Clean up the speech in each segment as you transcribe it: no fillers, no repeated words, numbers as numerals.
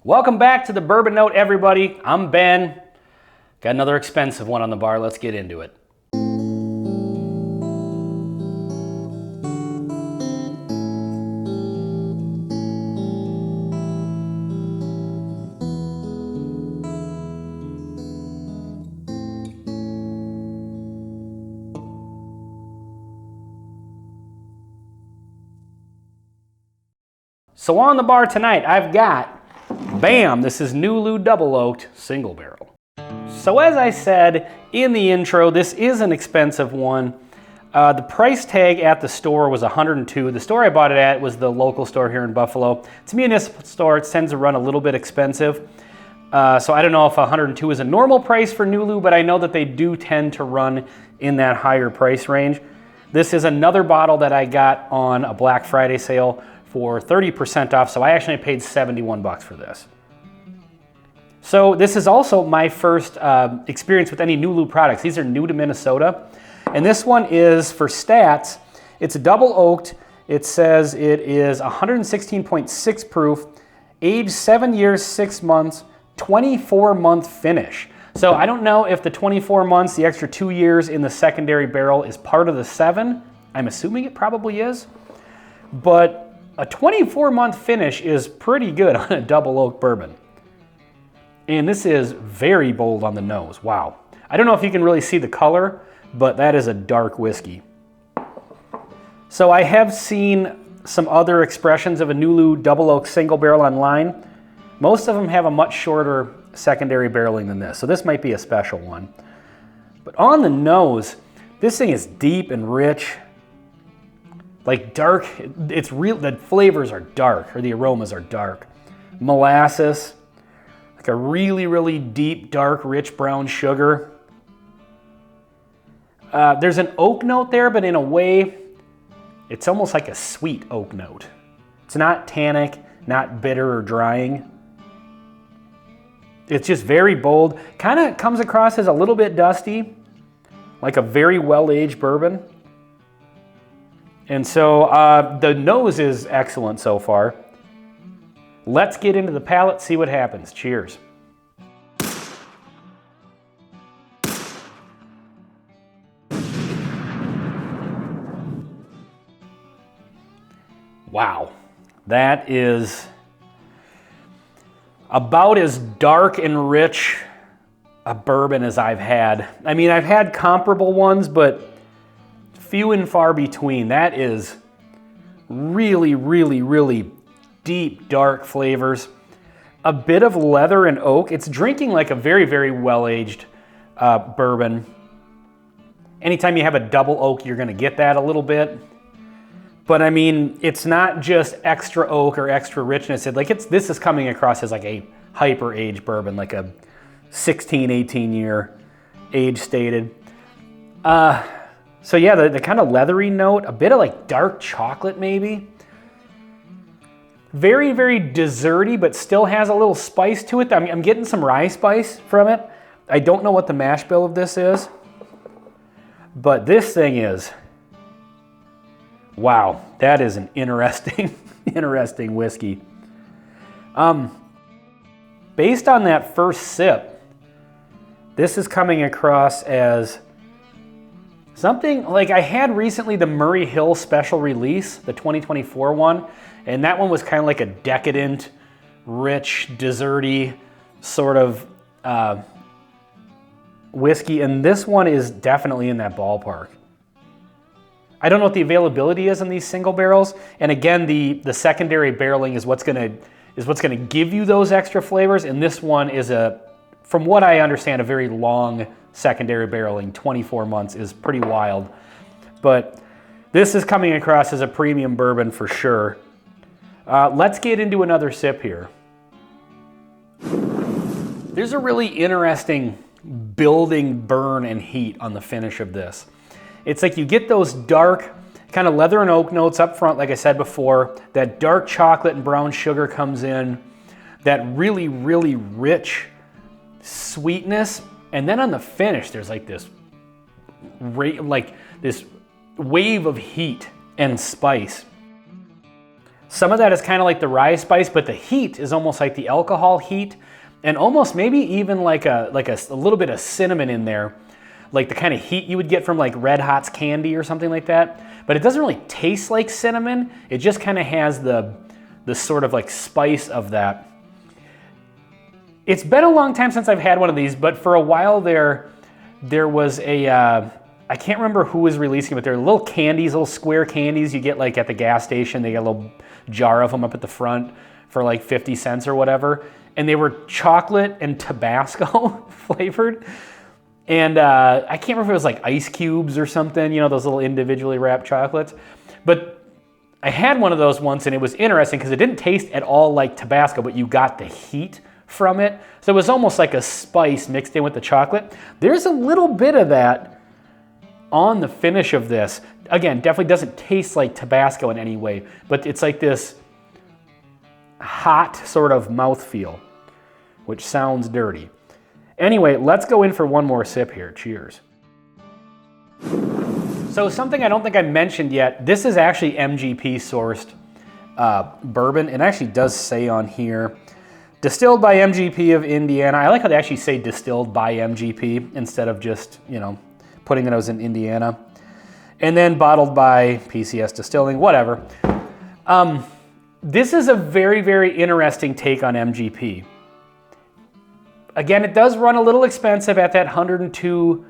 Welcome back to the Bourbon Note, everybody. I'm Ben. Got another expensive one on the bar. Let's get into it. So on the bar tonight, I've got, bam, this is Nulu Double Oak single barrel. So as I said in the intro, this is an expensive one. The price tag at the store was $102. The store I bought it at was the local store here in Buffalo. It's a municipal store. It tends to run a little bit expensive. So I don't know if $102 is a normal price for Nulu, but I know that they do tend to run in that higher price range. This is another bottle that I got on a Black Friday sale for 30% off, so I actually paid 71 bucks for this. So this is also my first experience with any Nulu products. These are new to Minnesota. And this one is, for stats, it's a double oaked. It says it is 116.6 proof, age 7 years, 6 months, 24-month finish. So I don't know if the 24 months, the extra 2 years in the secondary barrel is part of the 7. I'm assuming it probably is. But a 24-month finish is pretty good on a double oak bourbon. And this is very bold on the nose. Wow. I don't know if you can really see the color, but that is a dark whiskey. So I have seen some other expressions of a Nulu Double Oak single barrel online. Most of them have a much shorter secondary barreling than this, so this might be a special one. But on the nose, this thing is deep and rich. Like dark, it's real, the flavors are dark, or the aromas are dark. Molasses, like a really, really deep, dark, rich brown sugar. There's an oak note there, but in a way, it's almost like a sweet oak note. It's not tannic, not bitter or drying. It's just very bold. Kind of comes across as a little bit dusty, like a very well-aged bourbon. And so the nose is excellent so far. Let's get into the palate, see what happens. Cheers. Wow, that is about as dark and rich a bourbon as I've had. I mean, I've had comparable ones, but few and far between. That is really, really, really deep, dark flavors. A bit of leather and oak. It's drinking like a very, very well-aged bourbon. Anytime you have a double oak, you're gonna get that a little bit. But I mean, it's not just extra oak or extra richness. This is coming across as like a hyper-aged bourbon, like a 16, 18 year age stated. So yeah, the kind of leathery note, a bit of like dark chocolate maybe. Very, very desserty, but still has a little spice to it. I'm getting some rye spice from it. I don't know what the mash bill of this is, but this thing is, wow, that is an interesting, interesting whiskey. Based on that first sip, this is coming across as something like I had recently the Murray Hill special release, the 2024 one, and that one was kind of like a decadent, rich, desserty sort of whiskey, and this one is definitely in that ballpark. I don't know what the availability is on these single barrels, and again, the secondary barreling is what's gonna give you those extra flavors, and this one is from what I understand, a very long secondary barreling. 24 months is pretty wild. But this is coming across as a premium bourbon for sure. Let's get into another sip here. There's a really interesting building burn and heat on the finish of this. It's like you get those dark kind of leather and oak notes up front, like I said before. That dark chocolate and brown sugar comes in. That really, really rich sweetness, and then on the finish there's like this wave of heat and spice. Some of that is kind of like the rye spice, but the heat is almost like the alcohol heat, and almost maybe even like a little bit of cinnamon in there, like the kind of heat you would get from like Red Hot's candy or something like that. But it doesn't really taste like cinnamon. It just kind of has the sort of like spice of that. It's been a long time since I've had one of these, but for a while there was a, I can't remember who was releasing, but they're little candies, little square candies you get like at the gas station. They got a little jar of them up at the front for like 50 cents or whatever. And they were chocolate and Tabasco flavored. And I can't remember if it was like ice cubes or something, you know, those little individually wrapped chocolates. But I had one of those once, and it was interesting because it didn't taste at all like Tabasco, but you got the heat from it. So it was almost like a spice mixed in with the chocolate. There's a little bit of that on the finish of this. Again, definitely doesn't taste like Tabasco in any way, but it's like this hot sort of mouthfeel, which sounds dirty. Anyway, let's go in for one more sip here. Cheers. So something I don't think I mentioned yet, this is actually MGP sourced bourbon. It actually does say on here, distilled by MGP of Indiana. I like how they actually say distilled by MGP instead of just, you know, putting it as in Indiana. And then bottled by PCS Distilling, whatever. This is a very, very interesting take on MGP. Again, it does run a little expensive at that $102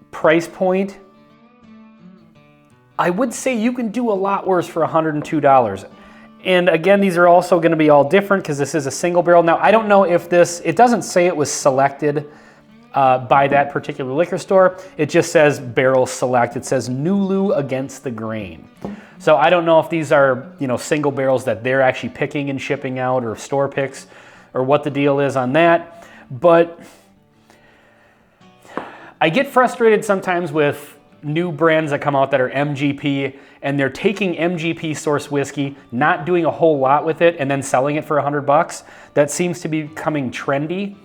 price point. I would say you can do a lot worse for $102. And again, these are also going to be all different because this is a single barrel. Now, I don't know if this, it doesn't say it was selected by that particular liquor store. It just says barrel select. It says Nulu against the grain. So I don't know if these are, you know, single barrels that they're actually picking and shipping out, or store picks, or what the deal is on that. But I get frustrated sometimes with new brands that come out that are MGP, and they're taking MGP source whiskey, not doing a whole lot with it, and then selling it for $100. That seems to be becoming trendy.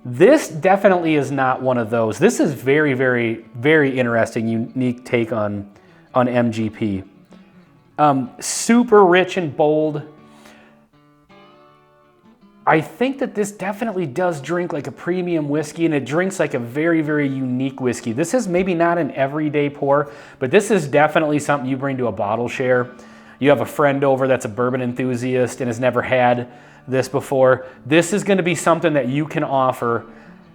This definitely is not one of those. This is very, very, very interesting, unique take on MGP. Super rich and bold. I think that this definitely does drink like a premium whiskey, and it drinks like a very, very unique whiskey. This is maybe not an everyday pour, but this is definitely something you bring to a bottle share. You have a friend over that's a bourbon enthusiast and has never had this before. This is going to be something that you can offer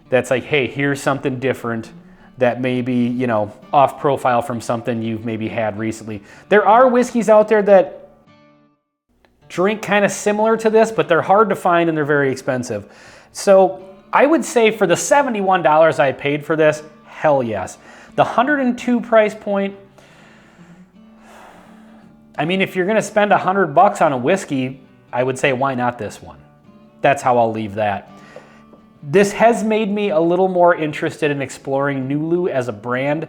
that's like, hey, here's something different that may be, you know, off profile from something you've maybe had recently. There are whiskeys out there that drink kind of similar to this, but they're hard to find and they're very expensive. So I would say for the $71 I paid for this, hell yes. The $102 price point, I mean, if you're gonna spend $100 on a whiskey, I would say why not this one? That's how I'll leave that. This has made me a little more interested in exploring Nulu as a brand.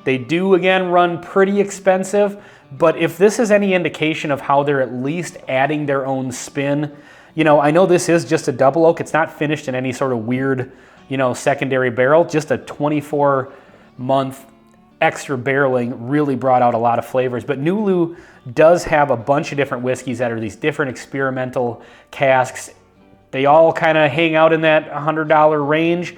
They do, again, run pretty expensive, but if this is any indication of how they're at least adding their own spin, you know, I know this is just a double oak. It's not finished in any sort of weird, you know, secondary barrel. Just a 24-month extra barreling really brought out a lot of flavors. But Nulu does have a bunch of different whiskeys that are these different experimental casks. They all kind of hang out in that $100 range.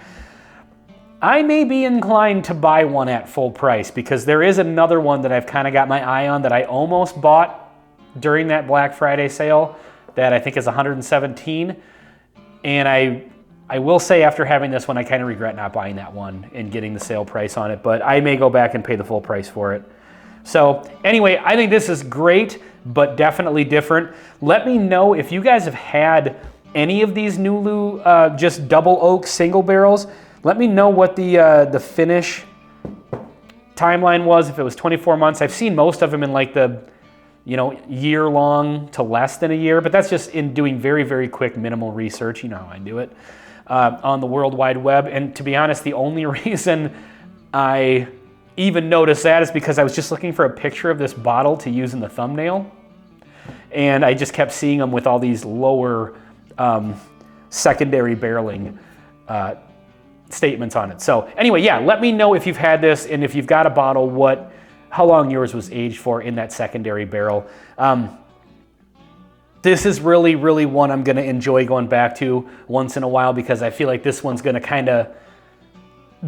I may be inclined to buy one at full price because there is another one that I've kind of got my eye on that I almost bought during that Black Friday sale that I think is $117. And I will say after having this one, I kind of regret not buying that one and getting the sale price on it, but I may go back and pay the full price for it. So anyway, I think this is great, but definitely different. Let me know if you guys have had any of these Nulu just double oak single barrels. Let me know what the finish timeline was, if it was 24 months. I've seen most of them in like the, you know, year long to less than a year, but that's just in doing very, very quick minimal research. You know how I do it on the World Wide Web. And to be honest, the only reason I even noticed that is because I was just looking for a picture of this bottle to use in the thumbnail. And I just kept seeing them with all these lower secondary barreling statements on it. So anyway, yeah, let me know if you've had this, and if you've got a bottle, how long yours was aged for in that secondary barrel. This is really, really one I'm going to enjoy going back to once in a while, because I feel like this one's going to kind of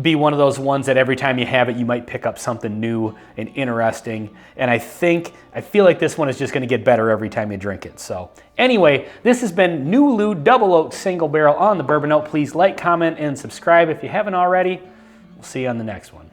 be one of those ones that every time you have it, you might pick up something new and interesting. And I feel like this one is just going to get better every time you drink it. So anyway, this has been Nulu Double Oak Single Barrel on the Bourbon Note. Please like, comment, and subscribe if you haven't already. We'll see you on the next one.